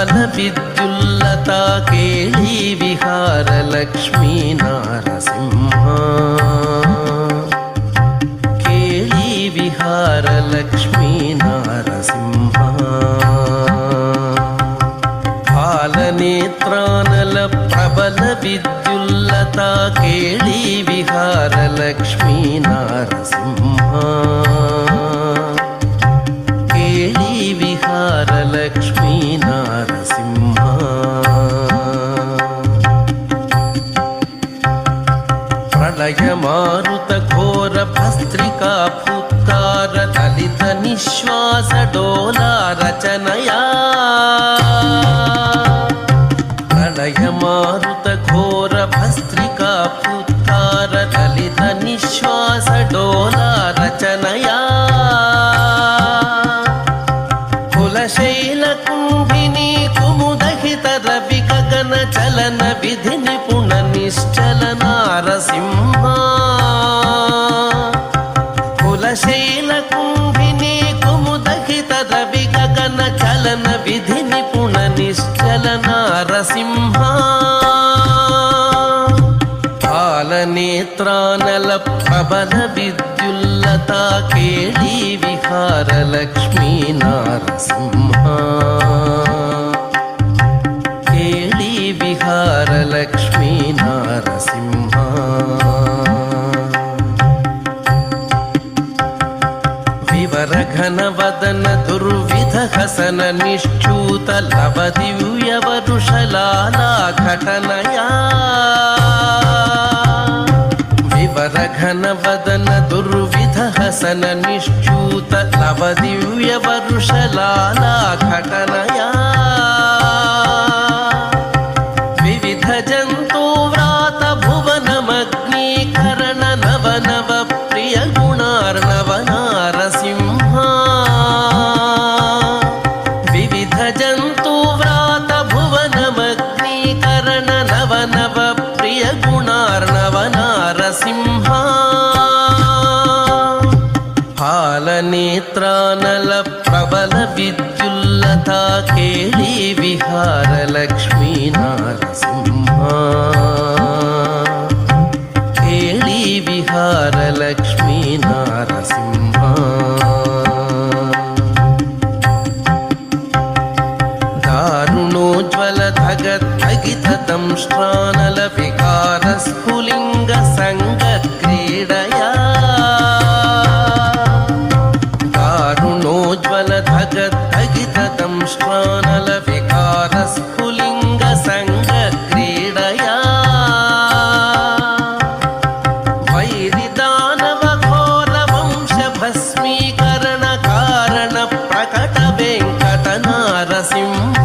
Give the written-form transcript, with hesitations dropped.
ప్రబల విద్యుల్లతా కేళీ విహార లక్ష్మీ నారసింహ కేళీ విహార లక్ష్మీ నారసింహ పాలనేత్రానల ప్రబల విద్యుల్లతా కేళీ విహార లక్ష్మీ నారసింహ కేళీ విహార లక్ష్మీ నారసింహ ప్రళయ మారుత ఘోర భస్త్రికా ఫుత్కార దళిత నిశ్వాస డోలా రచనయా ప్రళయ మారుత ఘోర భస్త్రికా ఫుత్కార దళిత నిశ్వాస డోలా రచనయా కులశైల కుంభిని కుముదహిత రవి గగన చలన విధి నిపుణ నిశ్చల నారసింహ కులశైల కుంభిని కుముదహిత రవి గగన చలన విధి నిపుణ నిశ్చల నారసింహ పాలనేత్రానల ప్రబల విద్యుల్లతా కేళీ విహార లక్ష్మీ నారసింహ కేళీ విహార లక్ష్మీ నారసింహ వివర ఘన వదన దుర్విధ హసన నిశ్చూత లవ దివ్య వరుషలాలా ఘటనయా వివర ఘన వదన దుర్విధ హసన నిశ్చూత లవ దివ్య వరుషలాలా ఘటనయా వివిధ జంతు వ్రాత భువనమగ్నీకరణ నవ నవ ప్రియ గుణార్ణవ నారసింహ వివిధ జంతు వ్రాత భువనమగ్నీకరణ నవ నవ ప్రియ గుణార్ణవ నారసింహ పాలనేత్రానల ప్రబల విద్యుల్లతా కేళీ విహార లక్ష్మీ నారసింహ కేళీ విహార లక్ష్మీ నారసింహ దారుణోజ్వల ధగద్ధగిత దంష్ట్రానల వికార స్ఫులింగ సంగ క్రీడయా దారుణోజ్వల ధగద్ధగిత దంష్ట్రానల వికార స్ఫులింగ సంగ క్రీడయా వైరి దానవ ఘోర వంశ భస్మీకరణ కారణ ప్రకట వెంకట నారసింహ